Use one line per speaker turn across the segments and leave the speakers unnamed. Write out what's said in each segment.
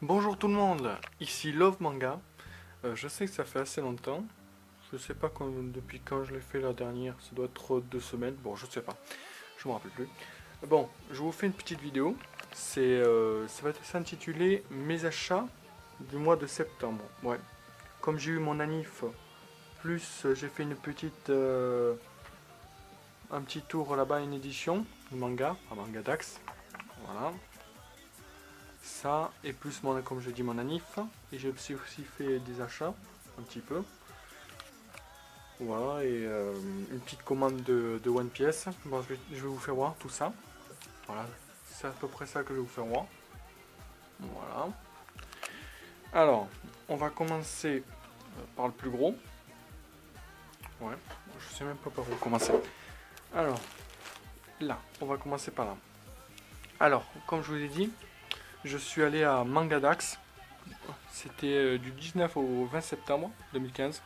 Bonjour tout le monde, ici Love Manga. Je sais que ça fait assez longtemps. Je sais pas depuis quand je l'ai fait la dernière. Ça doit être 2 semaines. Bon, je sais pas. Je me rappelle plus. Bon, je vous fais une petite vidéo. Ça va s'intituler Mes achats du mois de septembre. Ouais. Comme j'ai eu mon anniv, plus j'ai fait un petit tour là-bas, une édition de manga, à Manga Dax. Voilà. Ça, et plus comme je dis, mon anif. Et j'ai aussi fait des achats, un petit peu. Voilà, et une petite commande de One Piece. Bon, je vais vous faire voir tout ça. Voilà, c'est à peu près ça que je vais vous faire voir. Voilà. Alors, on va commencer par le plus gros. Ouais, je sais même pas par où commencer. Alors, là, on va commencer par là. Alors, comme je vous ai dit, je suis allé à Mangadax. C'était du 19 au 20 septembre 2015.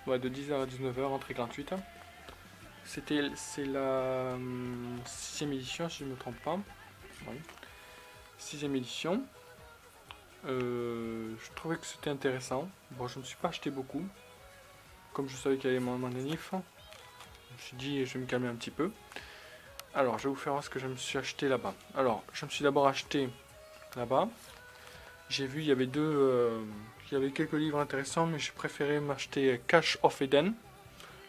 Ouais, de 10h à 19h, entrée gratuite. C'est la 6ème édition, si je ne me trompe pas. Oui. 6ème édition. Je trouvais que c'était intéressant. Bon, je ne me suis pas acheté beaucoup. Comme je savais qu'il y avait mon anif, je me suis dit, je vais me calmer un petit peu. Alors, je vais vous faire voir ce que je me suis acheté là-bas. Alors, je me suis d'abord acheté là-bas. J'ai vu, il y avait quelques livres intéressants, mais j'ai préféré m'acheter Cash of Eden,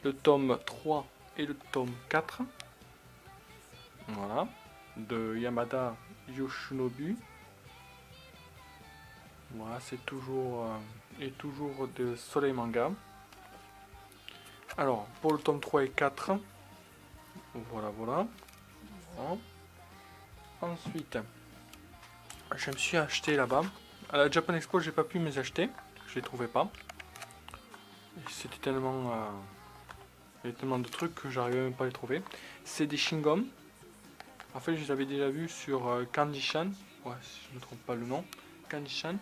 le tome 3 et le tome 4. Voilà. De Yamada Yoshinobu. Voilà, c'est toujours de Soleil Manga. Alors, pour le tome 3 et 4, voilà. Voilà. Ensuite, je me suis acheté là-bas. À la Japan Expo, j'ai pas pu me les acheter. Je les trouvais pas. C'était il y avait tellement de trucs que j'arrivais même pas à les trouver. C'est des chewing-gums. En fait, je les avais déjà vus sur Candy-chan. Ouais, si je ne me trompe pas le nom. Candy-chan.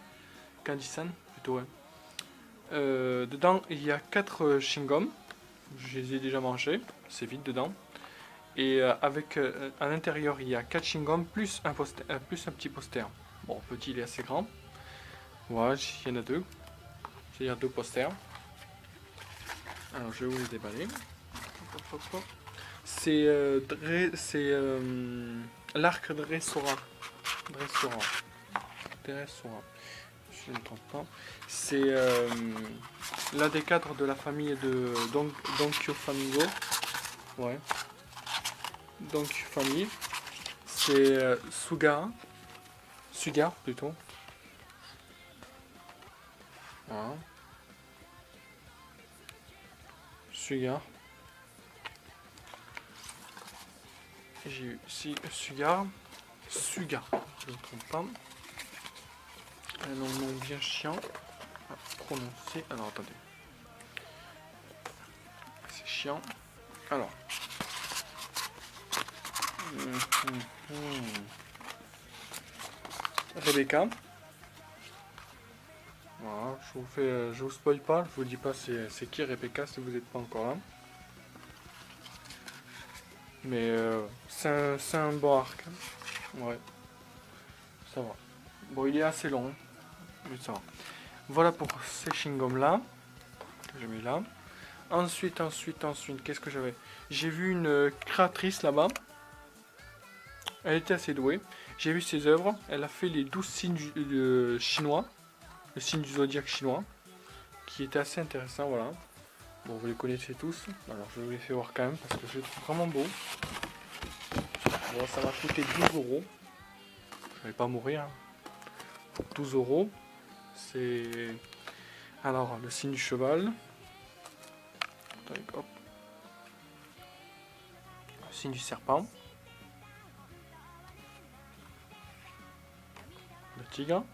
Candy-san, plutôt, ouais. Dedans, il y a 4 chewing-gums. Je les ai déjà mangés. C'est vide dedans. Et à l'intérieur, il y a 4 chewing-gums plus plus un petit poster. Bon, petit, il est assez grand. Voilà, il y en a 2. C'est-à-dire 2 posters. Alors, je vais vous les déballer. C'est l'arc Dressora. Dressora. Dressora. Je ne me trompe pas. C'est l'un des cadres de la famille de Donkyo Famigo. Ouais. Donkyo Family. C'est Sugar plutôt. Voilà. Sugar. J'ai eu ici Sugar. Sugar. Je ne me trompe pas. Un nom bien chiant à prononcer. Alors attendez. C'est chiant. Alors. Rebecca. Voilà, je vous spoil pas, je vous dis pas c'est qui Rebecca si vous n'êtes pas encore là. Mais c'est un bon arc. Ouais, ça va. Bon, il est assez long, mais ça va. Voilà pour ces chewing-gums là, que j'ai mis là. Ensuite, qu'est-ce que j'avais? J'ai vu une créatrice là-bas. Elle était assez douée. J'ai vu ses œuvres. Elle a fait les 12 signes chinois. Le signe du zodiaque chinois. Qui était assez intéressant, voilà. Bon, vous les connaissez tous. Alors, je vous les fais voir quand même parce que je les trouve vraiment beaux. Bon, ça m'a coûté 12 €. Je vais pas mourir. Hein. Pour 12 €. C'est. Alors, le signe du cheval. Attendez, hop. Le signe du serpent. Le tigre.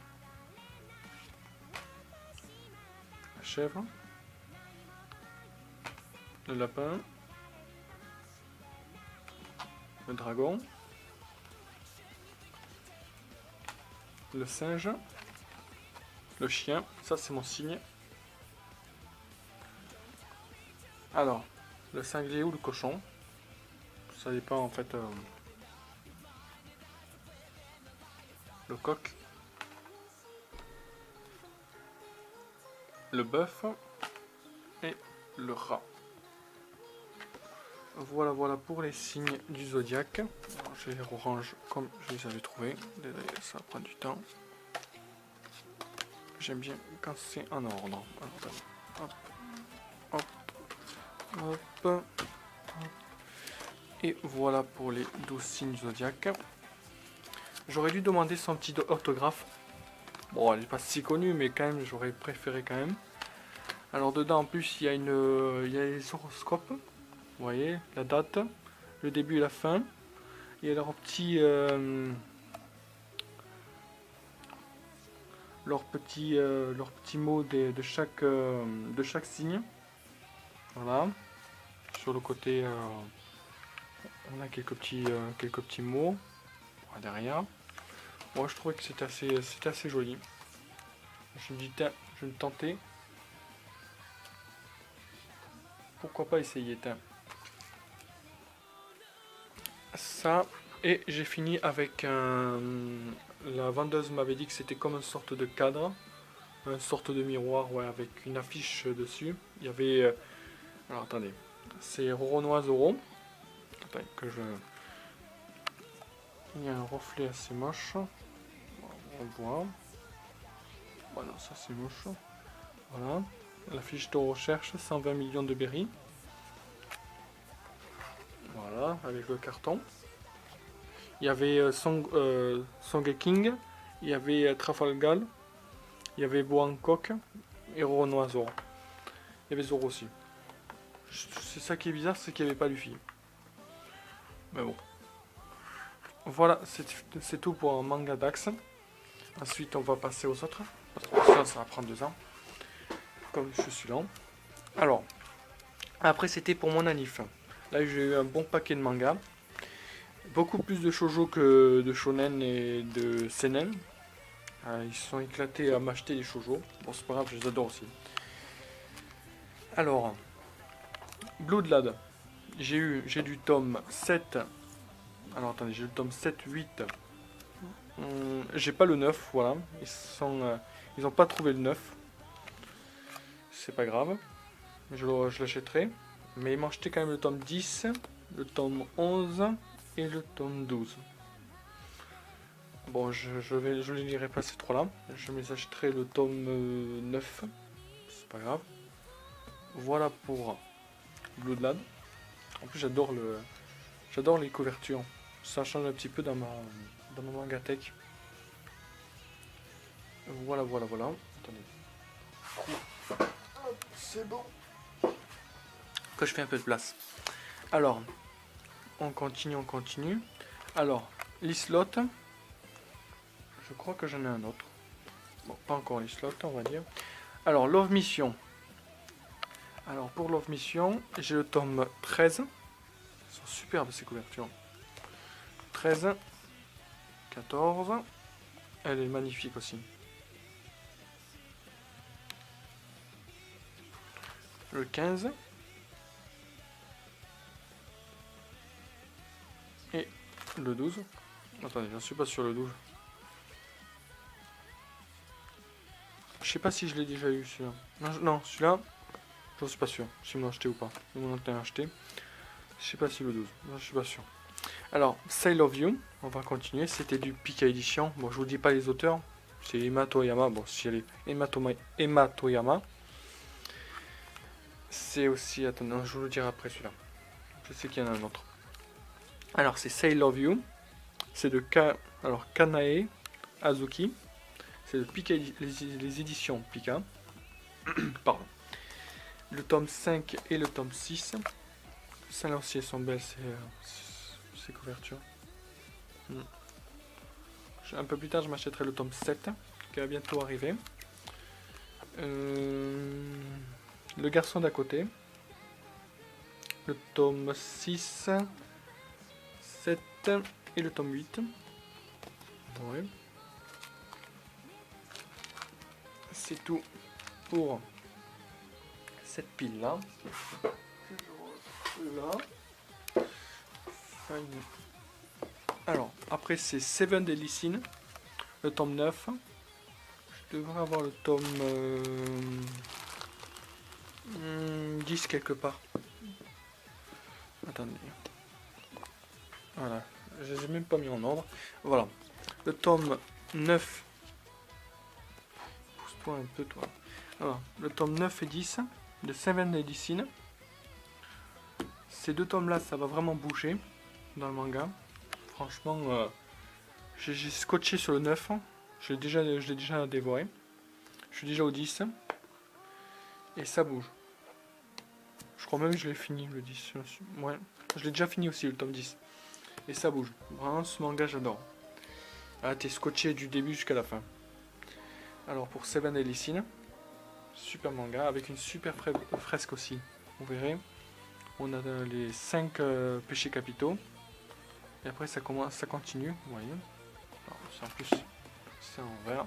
La chèvre. Le lapin. Le dragon. Le singe. Le chien. Ça, c'est mon signe. Alors, le sanglier ou le cochon. Ça dépend en fait. Le coq. le bœuf et le rat. Voilà, voilà pour les signes du zodiaque. Alors, je les range comme je les avais trouvés. Désolé, ça prend du temps. J'aime bien quand c'est en ordre. Alors, hop, hop, hop, hop. Et voilà pour les 12 signes zodiaques. J'aurais dû demander son petit orthographe. Bon, elle n'est pas si connue, mais quand même, j'aurais préféré quand même. Alors dedans, en plus, il y a les horoscopes. Vous voyez, la date, le début et la fin. Il y a leurs petits mots de chaque signe. Voilà. Sur le côté, on a quelques petits mots. Voilà, derrière. Moi, je trouvais que c'était assez joli. Je me dis, tiens, je vais me tenter. Pourquoi pas essayer, tiens. Ça, et j'ai fini avec la vendeuse m'avait dit que c'était comme une sorte de cadre, une sorte de miroir, ouais, avec une affiche dessus. Il y avait, alors attendez, c'est Roronoise Zoro. Attendez, il y a un reflet assez moche. On voit. Voilà, ça c'est moche. Voilà, la fiche de recherche, 120 millions de berries. Voilà, avec le carton. Il y avait Songeking, il y avait Trafalgar, il y avait Bohancock et Roronoa Zoro. Il y avait Zoro aussi. C'est ça qui est bizarre, c'est qu'il n'y avait pas Luffy. Mais bon. Voilà, c'est tout pour un manga d'Axe. Ensuite, on va passer aux autres. Parce que ça va prendre 2 ans. Comme je suis lent. Alors, après, c'était pour mon anif. Là, j'ai eu un bon paquet de mangas. Beaucoup plus de shoujo que de shonen et de seinen. Ils se sont éclatés à m'acheter des shoujo. Bon, c'est pas grave, je les adore aussi. Alors, Bloodlad. J'ai du tome 7. Alors, attendez, j'ai le tome 7, 8. J'ai pas le 9, voilà. Ils ont pas trouvé le 9. C'est pas grave. Je l'achèterai. Mais ils m'ont acheté quand même le tome 10, le tome 11 et le tome 12. Bon, je les lirai pas ces trois-là. Je me les achèterai le tome 9. C'est pas grave. Voilà pour Bloodlad. En plus, j'adore les couvertures. Ça change un petit peu dans ma mangatech. Voilà, voilà, voilà. Attendez. C'est bon. Que je fais un peu de place. Alors, on continue. Alors, l'Islot. Je crois que j'en ai un autre. Bon, pas encore l'Islot, on va dire. Alors, Love Mission. Alors, pour Love Mission, j'ai le tome 13. Ils sont superbes ces couvertures. 13. 14. Elle est magnifique aussi. Le 15. Et le 12. Attendez, j'en suis pas sur le 12. Je sais pas si je l'ai déjà eu celui-là. Non, celui-là, j'en suis pas sûr. Si m'en acheté ou pas. Ils m'en ont acheté. Je sais pas si le 12. Non, je suis pas sûr. Alors, Sail of You, on va continuer. C'était du Pika Edition. Bon, je vous dis pas les auteurs. C'est Emma Toyama. Bon, si elle est Emma Toyama. C'est aussi. Attends, non, je vous le dirai après celui-là. Je sais qu'il y en a un autre. Alors, c'est Sail of You. C'est de Kanae Azuki. C'est de Pika, les éditions Pika. Pardon. Le tome 5 et le tome 6. Celles-là aussi elles sont belles, ces couvertures. Un peu plus tard, je m'achèterai le tome 7 qui va bientôt arriver. Le garçon d'à côté. Le tome 6, 7 et le tome 8. Ouais. C'est tout pour cette pile là. Alors, après c'est Seven Deadly Sins, le tome 9. Je devrais avoir le tome 10 quelque part. Attendez. Voilà. Je les ai même pas mis en ordre. Voilà. Le tome 9. Pousse-toi un peu, toi. Alors, le tome 9 et 10 de Seven Edicine. Ces deux tomes-là, ça va vraiment bouger dans le manga. Franchement, j'ai scotché sur le 9. Je l'ai déjà dévoré. Je suis déjà au 10. Et ça bouge. Je crois même que je l'ai fini, le 10. Ouais. Je l'ai déjà fini aussi, le tome 10. Et ça bouge. Vraiment, ce manga, j'adore. Ah, t'es scotché du début jusqu'à la fin. Alors, pour Seven Edicine, super manga, avec une super fresque aussi. Vous verrez. On a les 5 péchés capitaux. Et après, ça continue. Vous voyez. En plus, c'est en vert.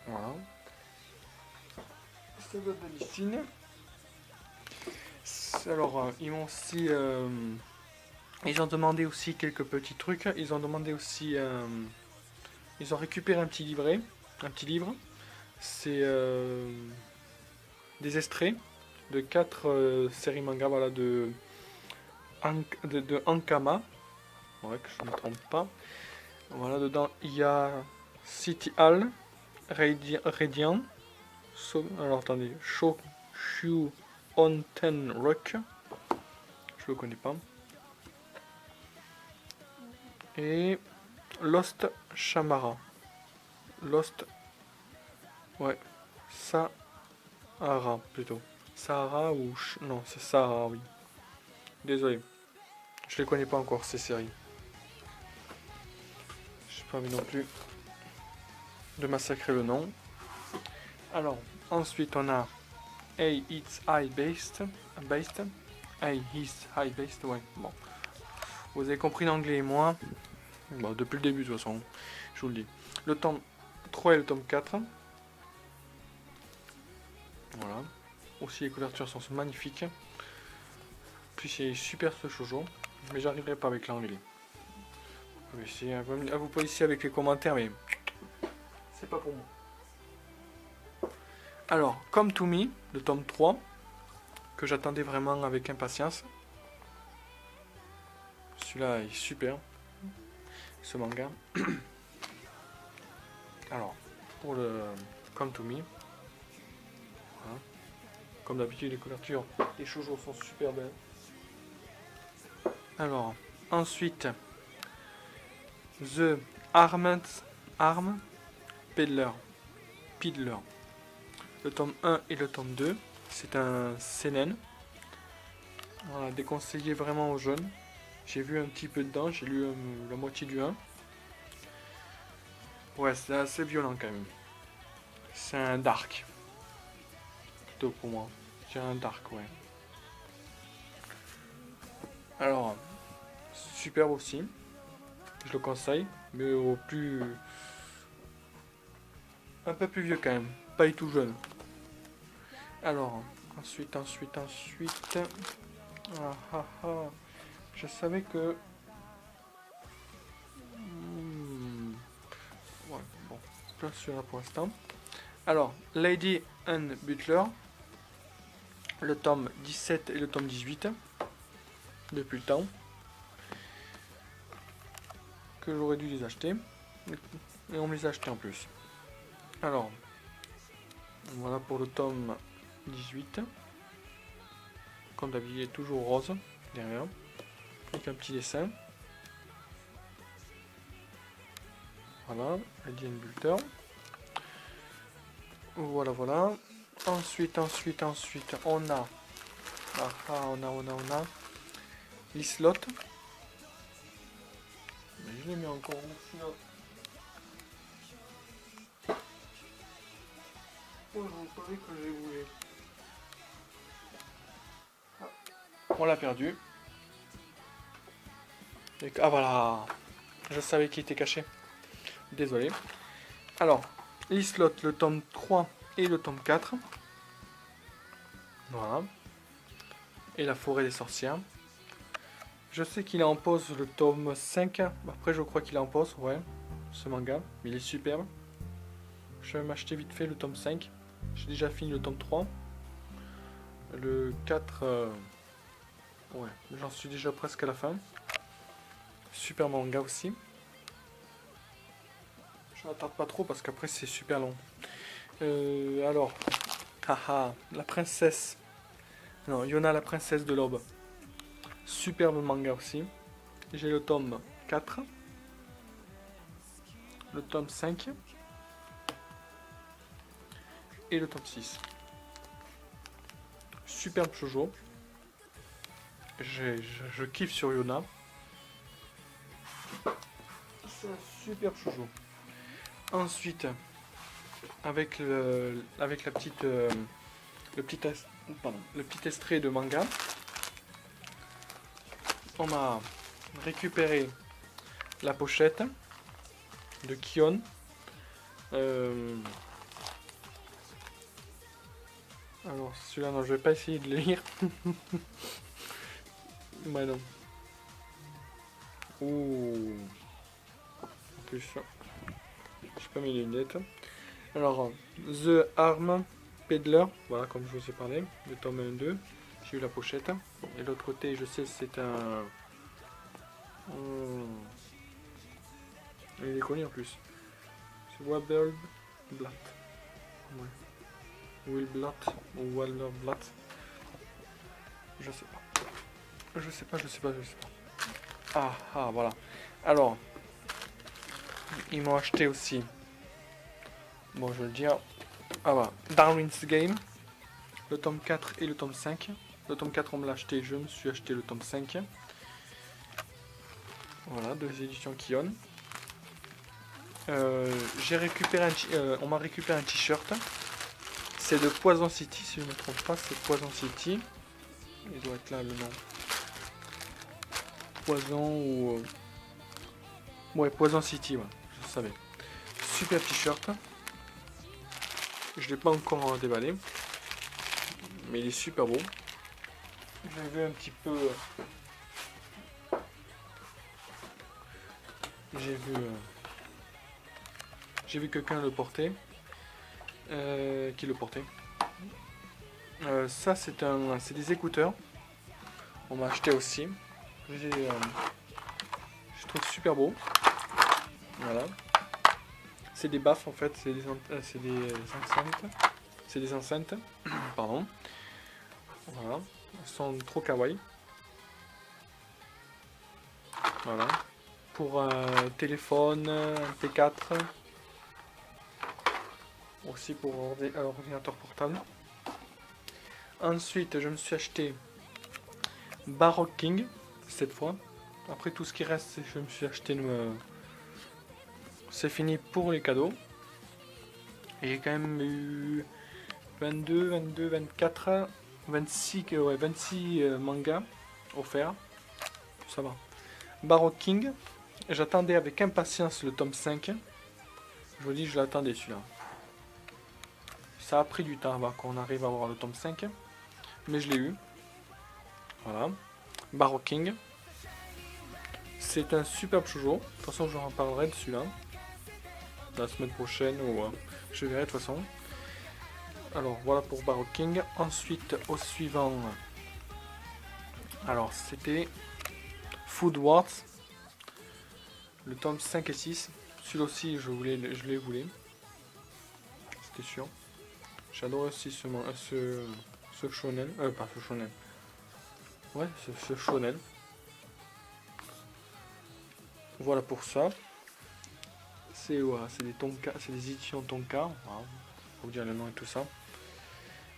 Voilà. Seven Edicine. Alors, ils m'ont aussi... ils ont demandé aussi quelques petits trucs. Ils ont demandé aussi... ils ont récupéré un petit livret. Un petit livre. C'est des extraits de 4 séries manga, voilà, de Ankama. Ouais, que je ne me trompe pas. Voilà, dedans, il y a City Hall, Radiant, alors attendez, Shoshu Onten Rock, je le connais pas. Et Lost Shamara. Lost, ouais, Sahara plutôt. Sahara ou... Non, c'est Sahara, oui. Désolé. Je les connais pas encore, ces séries. J'ai pas envie non plus de massacrer le nom. Alors, ensuite on a A It's High Based. A Is High Based, ouais, bon. Vous avez compris l'anglais et moi. Bon, depuis le début de toute façon, je vous le dis. Le tome 3 et le tome 4. Voilà. Aussi les couvertures sont magnifiques. Puis c'est super ce shoujo. Mais j'arriverai pas avec l'anglais. Je vais essayer à vous policier avec les commentaires, mais c'est pas pour moi. Alors, Come to Me, le tome 3, que j'attendais vraiment avec impatience. Celui-là est super, ce manga. Alors, pour le Come to Me, voilà. Comme d'habitude, les couvertures des shoujo sont super belles. Alors, ensuite, The Arm Peddler. Le tome 1 et le tome 2, c'est un seinen. Voilà, déconseillé vraiment aux jeunes. J'ai vu un petit peu dedans, j'ai lu la moitié du 1. Ouais, c'est assez violent quand même. C'est un dark. Plutôt pour moi. C'est un dark, ouais. Alors, superbe aussi. Je le conseille, mais au plus... un peu plus vieux quand même. Pas du tout jeune. Alors, ensuite... Je savais que... Ouais, bon, pas sûr pour l'instant. Alors, Lady and Butler, le tome 17 et le tome 18, depuis le temps, que j'aurais dû les acheter, et on me les a achetés en plus. Alors, voilà pour le tome 18, comme d'habitude, il est toujours rose, derrière, avec un petit dessin. Voilà, Lady and Butler. Voilà. Ensuite, on a... on a... Lislot. Mais je l'ai mis encore où celui-là. Oh, vous savez que j'ai voulu. On l'a perdu. Ah voilà. Je savais qu'il était caché. Désolé. Alors, Lislot, le tome 3 et le tome 4. Voilà. Et la forêt des sorcières. Je sais qu'il est en pause le tome 5. Après, je crois qu'il est en pause, ouais. Ce manga. Mais il est superbe. Je vais m'acheter vite fait le tome 5. J'ai déjà fini le tome 3. Le 4, ouais, j'en suis déjà presque à la fin. Super manga aussi. Je n'attarde pas trop parce qu'après c'est super long. Alors, haha, la princesse. Non, Yona la princesse de l'aube. Superbe manga aussi. J'ai le tome 4. Le tome 5. Et le tome 6. Superbe shoujo. Je kiffe sur Yona. C'est un superbe shoujo. Ensuite, avec la petite, le petit extrait de manga, on a récupéré la pochette de Kion. Alors celui-là, non, je vais pas essayer de le lire. Bah non. Ouh. En plus, j'ai pas mes lunettes. Alors, The Arm Peddler, voilà, comme je vous ai parlé, le tome 1 2. J'ai eu la pochette. Et l'autre côté, je sais, c'est un. Il est connu en plus. C'est Wabble Blatt. Ouais. Will Blatt ou Waller Blatt. Je sais pas. Je sais pas. Ah, voilà. Alors, ils m'ont acheté aussi. Bon, je vais le dire. Ah voilà. Darwin's Game. Le tome 4 et le tome 5. Le tome 4, on me l'a acheté. Je me suis acheté le tome 5. Voilà, deux éditions Kion. J'ai récupéré on m'a récupéré un t-shirt. C'est de Poison City, si je ne me trompe pas, c'est Poison City. Il doit être là le nom. Poison ou. Ouais, Poison City, ouais, je savais. Super t-shirt. Je l'ai pas encore déballé. Mais il est super beau. J'ai vu un petit peu. J'ai vu quelqu'un le porter. Qui le portait. Ça, c'est des écouteurs. On m'a acheté aussi. Je trouve super beau. Voilà. C'est des baffes en fait. C'est des enceintes. C'est des enceintes. Pardon. Voilà. Elles sont trop kawaii. Voilà. Pour téléphone, MP4. Aussi pour ordinateur portable. Ensuite, je me suis acheté Baroque King, cette fois. Après tout ce qui reste, je me suis acheté c'est fini pour les cadeaux. Et j'ai quand même eu 22, 24, 26, ouais, 26 mangas offerts. Ça va. Baroque King, j'attendais avec impatience le tome 5. Je vous dis, je l'attendais celui-là. Ça a pris du temps avant qu'on arrive à avoir le tome 5. Mais je l'ai eu. Voilà. Baroque King. C'est un superbe shoujo. De toute façon, je en parlerai de celui-là. La semaine prochaine ou je verrai de toute façon. Alors voilà pour Baroque King. Ensuite, au suivant. Alors c'était Food Wars. Le tome 5 et 6. Celui-là aussi, je les voulais. C'était sûr. J'adore aussi ce shonen. Pas ce shonen. Ouais, ce shonen. Voilà pour ça. C'est des Tonka, c'est des éditions Tonka. Voilà. Faut vous dire le nom et tout ça.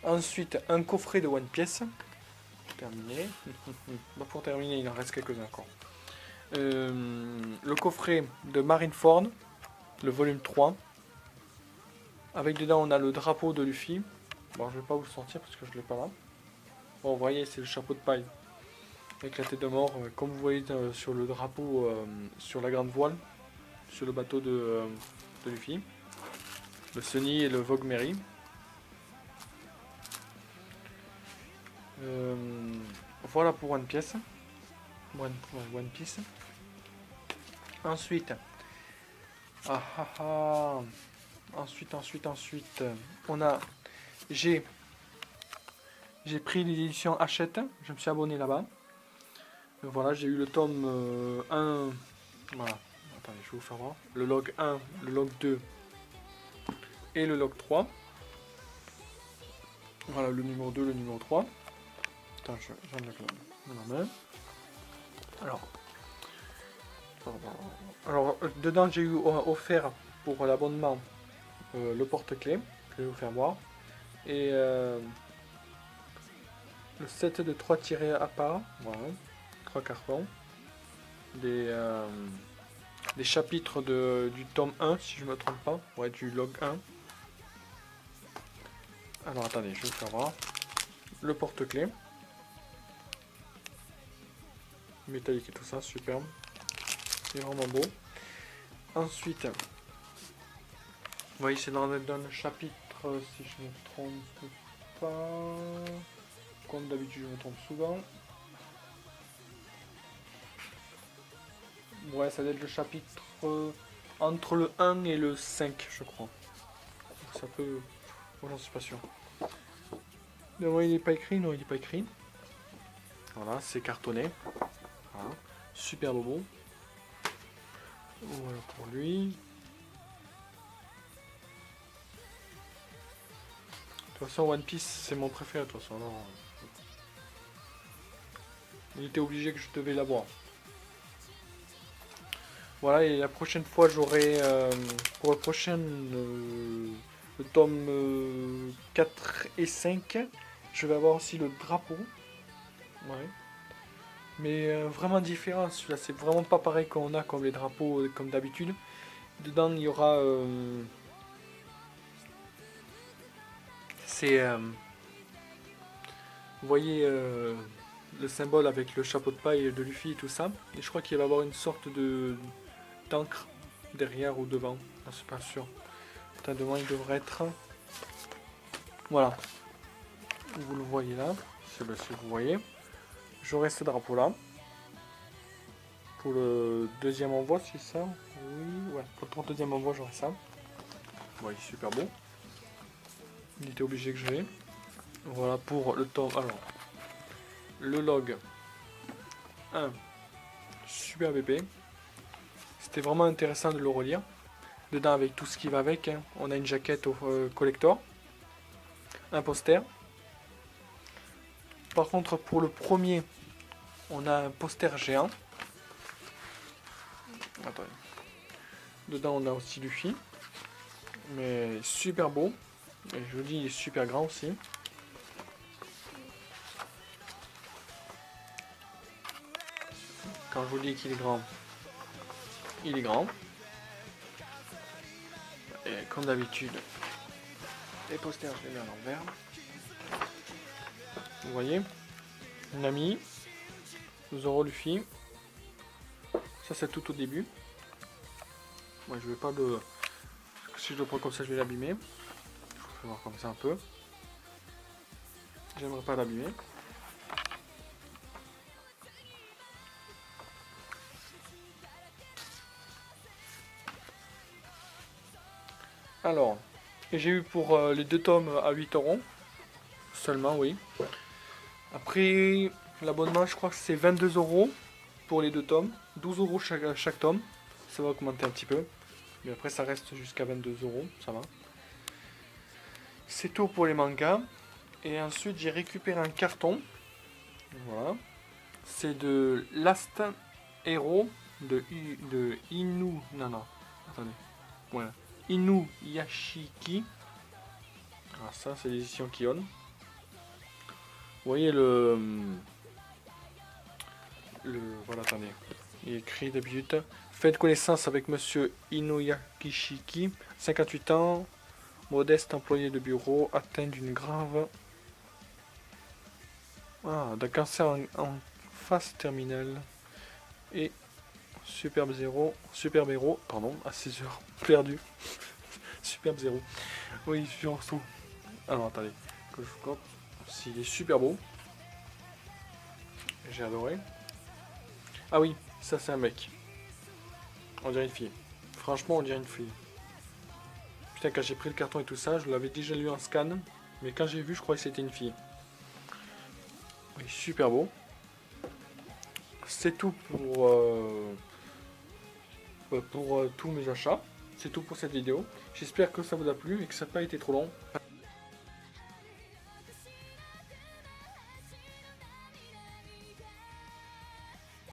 Ensuite, un coffret de One Piece. Terminé. Bah, pour terminer, il en reste quelques-uns encore. Le coffret de Marineford, le volume 3. Avec dedans, on a le drapeau de Luffy. Bon, je vais pas vous le sortir parce que je l'ai pas là. Bon, vous voyez, c'est le chapeau de paille. Avec la tête de mort, comme vous voyez sur le drapeau, sur la grande voile, sur le bateau de Luffy. Le Sunny et le Vogue Mary. Voilà pour One Piece. One Piece. Ensuite. Ensuite, on a j'ai pris l'édition Hachette, je me suis abonné là-bas. Voilà, j'ai eu le tome 1, voilà, attendez, je vais vous faire voir. Le log 1, le log 2 et le log 3. Voilà, le numéro 2, le numéro 3. Attends, j'en ai la main. Alors, dedans, j'ai eu offert pour l'abonnement le porte-clés, je vais vous faire voir. Et le set de 3 tirés à part, voilà, 3 cartons. Des chapitres du tome 1, si je ne me trompe pas, ouais, du log 1. Alors attendez, je vais vous faire voir. Le porte-clés. Métallique et tout ça, superbe. C'est vraiment beau. Ensuite, vous voyez, c'est dans le chapitre, si je ne me trompe pas. Comme d'habitude, je me trompe souvent. Ouais, ça doit être le chapitre entre le 1 et le 5, je crois. Ça peut... Moi, j'en suis pas sûr. Non, il n'est pas écrit, non, il n'est pas écrit. Voilà, c'est cartonné. Voilà. Super beau. Voilà pour lui. De toute façon, One Piece, c'est mon préféré, de toute façon. Non. Il était obligé que je devais l'avoir. Voilà, et la prochaine fois, j'aurai pour le prochain, le tome 4 et 5, je vais avoir aussi le drapeau. Ouais. Mais vraiment différent, celui-là, c'est vraiment pas pareil qu'on a comme les drapeaux, comme d'habitude. Dedans, il y aura... vous voyez le symbole avec le chapeau de paille de Luffy et tout ça. Et je crois qu'il va y avoir une sorte d'encre derrière ou devant. Je suis pas sûr. Putain, devant il devrait être. Voilà. Vous le voyez là. Si vous voyez. J'aurai ce drapeau là. Pour le deuxième envoi, c'est ça? Oui, ouais. Pour le deuxième envoi, j'aurai ça. Ouais, super beau. Il était obligé que je l'ai. Voilà pour le tome. Alors, le log 1. Super bébé. C'était vraiment intéressant de le relire. Dedans, avec tout ce qui va avec, hein. On a une jaquette au collector. Un poster. Par contre, pour le premier, on a un poster géant. Attendez. Dedans, on a aussi Luffy. Mais super beau. Et je vous dis, il est super grand aussi. Quand je vous dis qu'il est grand, il est grand. Et comme d'habitude, les posters, je les mets à l'envers. Vous voyez, Nami, Zoro, Luffy. Ça, c'est tout au début. Moi, je vais pas le... Si je le prends comme ça, je vais l'abîmer. Je vous fais voir comme ça un peu. J'aimerais pas l'abîmer. Alors, j'ai eu pour les 2 tomes à 8 € seulement, oui. Après, l'abonnement, je crois que c'est 22 € pour les 2 tomes. 12 € chaque tome. Ça va augmenter un petit peu. Mais après, ça reste jusqu'à 22 €, ça va. C'est tout pour les mangas. Et ensuite, j'ai récupéré un carton. Voilà. C'est de Last Hero de Inu. Non, attendez. Voilà. Inuyashiki. Ah, ça, c'est l'édition Kion. Vous voyez voilà, attendez. Il est écrit d'habitude. Faites connaissance avec monsieur Inuyashiki, 58 ans, modeste employé de bureau, atteint d'une grave. D'un cancer en phase terminale. Et Superbe héros, pardon, à 6 heures, perdu. Superbe zéro. Oui, je suis en dessous. Alors attendez, que je vous compte. S'il est super beau. J'ai adoré. Ah oui, ça c'est un mec. On dirait une fille. Franchement, on dirait une fille. Putain, quand j'ai pris le carton et tout ça, je l'avais déjà lu en scan. Mais quand j'ai vu, je croyais que c'était une fille. Il est super beau. C'est tout pour tous mes achats. C'est tout pour cette vidéo. J'espère que ça vous a plu et que ça n'a pas été trop long.